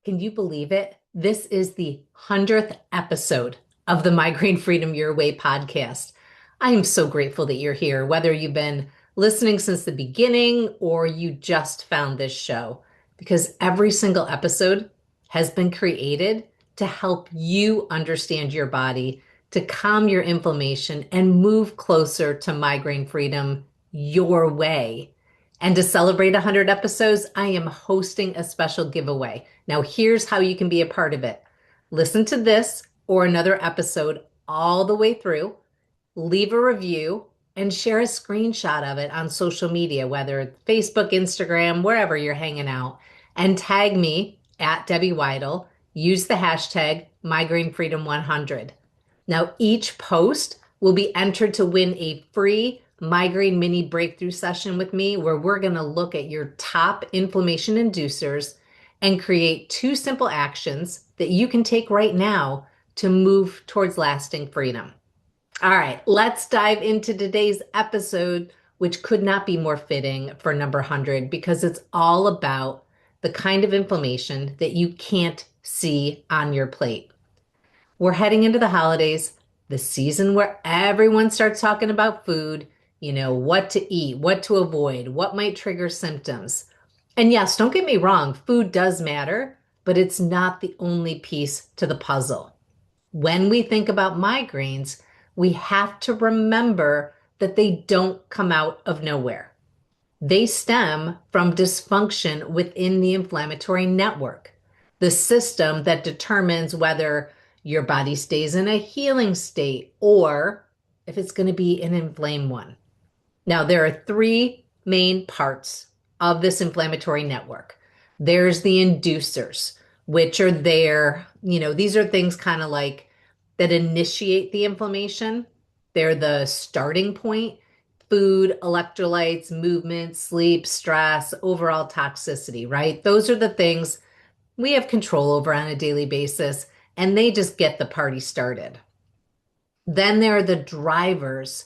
Can you believe it? This is the 100th episode of the Migraine Freedom Your Way podcast. I am so grateful that you're here, whether you've been listening since the beginning or you just found this show, because every single episode has been created to help you understand your body, to calm your inflammation, and move closer to migraine freedom your way. And to celebrate 100 episodes, I am hosting a special giveaway. Now, here's how you can be a part of it. Listen to this or another episode all the way through, leave a review, and share a screenshot of it on social media, whether it's Facebook, Instagram, wherever you're hanging out, and tag me at Debbie Waidl. Use the hashtag Migraine Freedom 100. Now, each post will be entered to win a free migraine mini breakthrough session with me where we're going to look at your top inflammation inducers and create 2 simple actions that you can take right now to move towards lasting freedom. All right, let's dive into today's episode, which could not be more fitting for number 100 because it's all about the kind of inflammation that you can't see on your plate. We're heading into the holidays, the season where everyone starts talking about food, what to eat, what to avoid, what might trigger symptoms. And yes, don't get me wrong, food does matter, but it's not the only piece to the puzzle. When we think about migraines, we have to remember that they don't come out of nowhere. They stem from dysfunction within the inflammatory network, the system that determines whether your body stays in a healing state or if it's going to be an inflamed one. Now, there are 3 main parts of this inflammatory network. There's the inducers, which are these are things kind of like that initiate the inflammation. They're the starting point: food, electrolytes, movement, sleep, stress, overall toxicity, right? Those are the things we have control over on a daily basis, and they just get the party started. Then there are the drivers,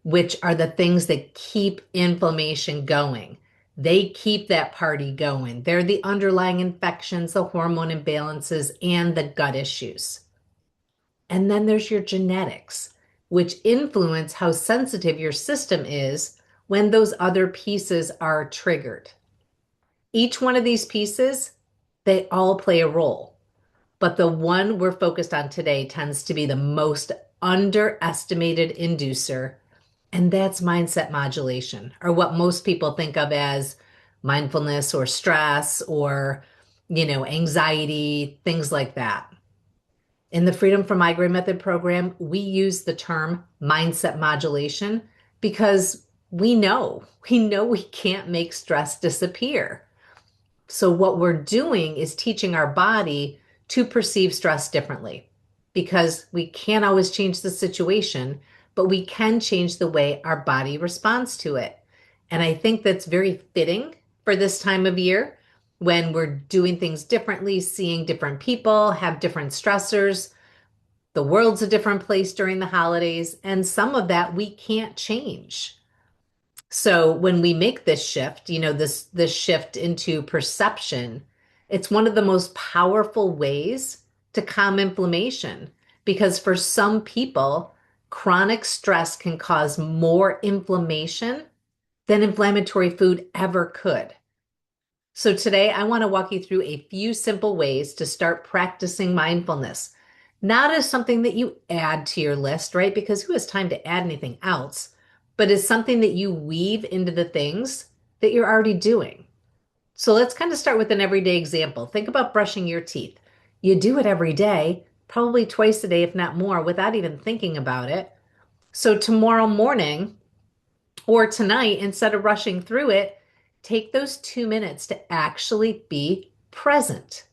which are the things that keep inflammation going. They keep that party going. They're the underlying infections, the hormone imbalances, and the gut issues. And then there's your genetics, which influence how sensitive your system is when those other pieces are triggered. Each one of these pieces, they all play a role. But the one we're focused on today tends to be the most underestimated inducer, and that's mindset modulation, or what most people think of as mindfulness or stress or, anxiety, things like that. In the Freedom From Migraine Method program, we use the term mindset modulation because we know we can't make stress disappear. So what we're doing is teaching our body to perceive stress differently because we can't always change the situation, but we can change the way our body responds to it. And I think that's very fitting for this time of year when we're doing things differently, seeing different people, have different stressors. The world's a different place during the holidays, and some of that we can't change. So when we make this shift, this shift into perception, it's one of the most powerful ways to calm inflammation because for some people, chronic stress can cause more inflammation than inflammatory food ever could. So today I want to walk you through a few simple ways to start practicing mindfulness, not as something that you add to your list, right? Because who has time to add anything else? But as something that you weave into the things that you're already doing. So let's kind of start with an everyday example. Think about brushing your teeth. You do it every day, probably twice a day, if not more, without even thinking about it. So tomorrow morning or tonight, instead of rushing through it, take those 2 minutes to actually be present.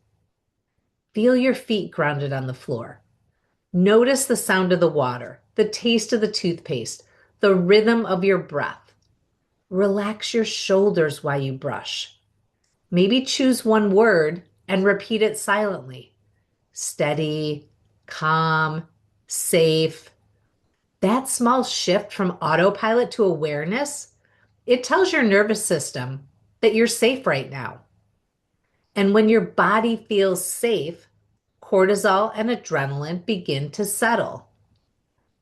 Feel your feet grounded on the floor. Notice the sound of the water, the taste of the toothpaste, the rhythm of your breath. Relax your shoulders while you brush. Maybe choose one word and repeat it silently. Steady, calm, safe. That small shift from autopilot to awareness, it tells your nervous system that you're safe right now. And when your body feels safe, cortisol and adrenaline begin to settle.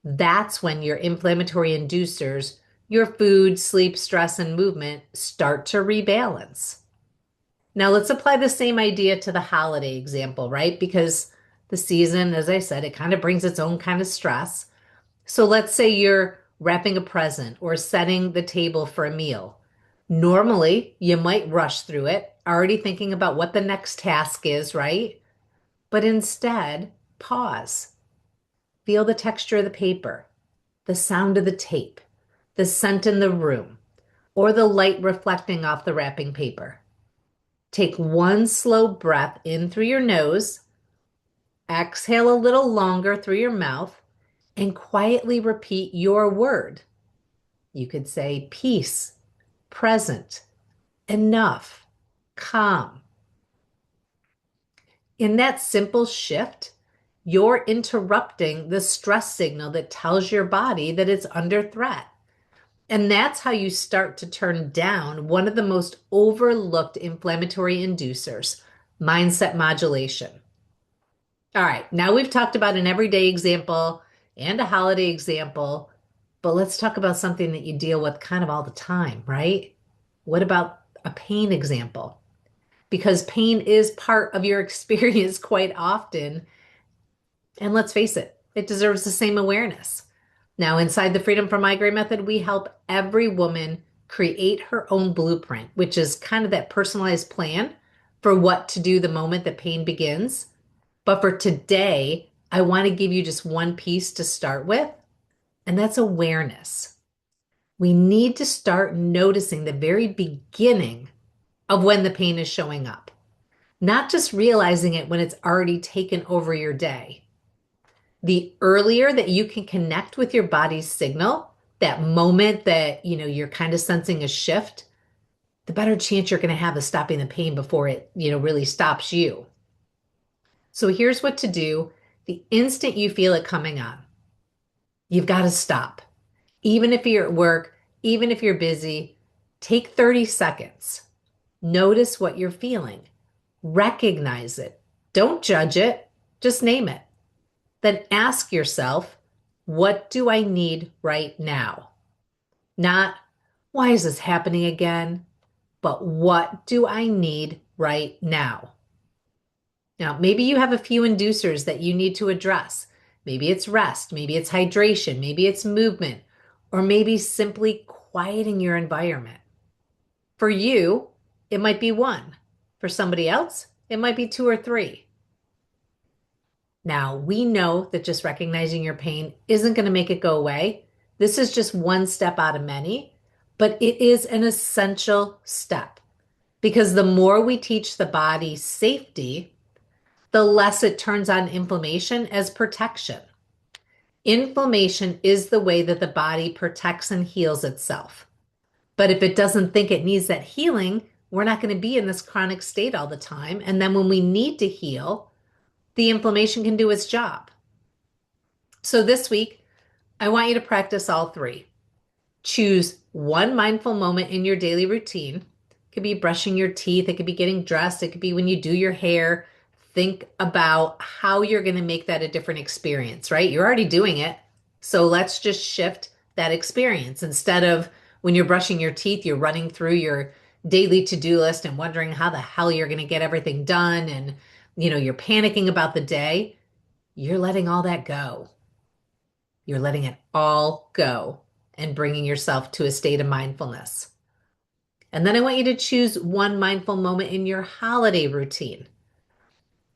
That's when your inflammatory inducers, your food, sleep, stress, and movement start to rebalance. Now, let's apply the same idea to the holiday example, right? Because the season, as I said, it kind of brings its own kind of stress. So let's say you're wrapping a present or setting the table for a meal. Normally, you might rush through it, already thinking about what the next task is, right? But instead, pause. Feel the texture of the paper, the sound of the tape, the scent in the room, or the light reflecting off the wrapping paper. Take one slow breath in through your nose, exhale a little longer through your mouth, and quietly repeat your word. You could say peace, present, enough, calm. In that simple shift, you're interrupting the stress signal that tells your body that it's under threat. And that's how you start to turn down one of the most overlooked inflammatory inducers, mindset modulation. All right, now we've talked about an everyday example and a holiday example, but let's talk about something that you deal with kind of all the time, right? What about a pain example? Because pain is part of your experience quite often. And let's face it, it deserves the same awareness. Now, inside the Freedom from Migraine Method, we help every woman create her own blueprint, which is kind of that personalized plan for what to do the moment that pain begins. But for today, I want to give you just one piece to start with, and that's awareness. We need to start noticing the very beginning of when the pain is showing up, not just realizing it when it's already taken over your day. The earlier that you can connect with your body's signal, that moment that, you're kind of sensing a shift, the better chance you're going to have of stopping the pain before it, really stops you. So here's what to do the instant you feel it coming on. You've got to stop. Even if you're at work, even if you're busy, take 30 seconds. Notice what you're feeling. Recognize it. Don't judge it. Just name it. Then ask yourself, what do I need right now? Not, why is this happening again? But what do I need right now? Now, maybe you have a few inducers that you need to address. Maybe it's rest, maybe it's hydration, maybe it's movement, or maybe simply quieting your environment. For you, it might be one. For somebody else, it might be two or three. Now, we know that just recognizing your pain isn't going to make it go away. This is just one step out of many, but it is an essential step because the more we teach the body safety, the less it turns on inflammation as protection. Inflammation is the way that the body protects and heals itself. But if it doesn't think it needs that healing, we're not going to be in this chronic state all the time. And then when we need to heal, the inflammation can do its job. So this week, I want you to practice all three. Choose one mindful moment in your daily routine. It could be brushing your teeth. It could be getting dressed. It could be when you do your hair. Think about how you're going to make that a different experience, right? You're already doing it. So let's just shift that experience. Instead of when you're brushing your teeth, you're running through your daily to-do list and wondering how the hell you're going to get everything done. And, you're panicking about the day. You're letting all that go. You're letting it all go and bringing yourself to a state of mindfulness. And then I want you to choose one mindful moment in your holiday routine.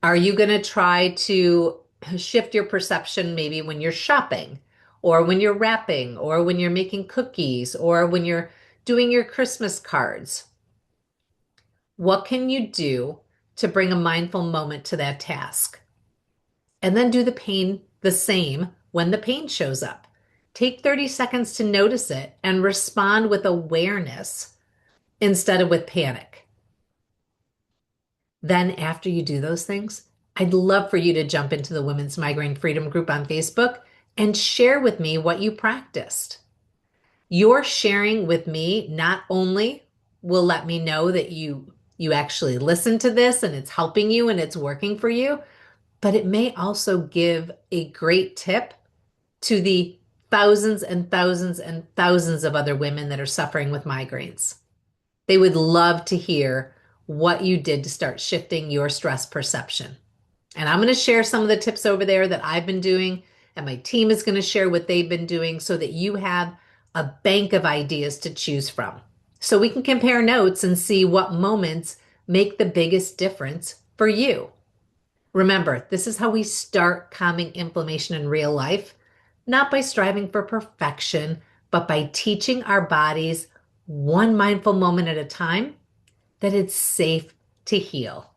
Are you going to try to shift your perception maybe when you're shopping or when you're wrapping or when you're making cookies or when you're doing your Christmas cards? What can you do to bring a mindful moment to that task? And then do the same when the pain shows up. Take 30 seconds to notice it and respond with awareness instead of with panic. Then after you do those things, I'd love for you to jump into the Women's Migraine Freedom group on Facebook and share with me what you practiced. Your sharing with me not only will let me know that you you actually listen to this and it's helping you and it's working for you, but it may also give a great tip to the thousands and thousands and thousands of other women that are suffering with migraines. They would love to hear what you did to start shifting your stress perception. And I'm going to share some of the tips over there that I've been doing, and my team is going to share what they've been doing so that you have a bank of ideas to choose from. So we can compare notes and see what moments make the biggest difference for you. Remember, this is how we start calming inflammation in real life, not by striving for perfection, but by teaching our bodies one mindful moment at a time that it's safe to heal.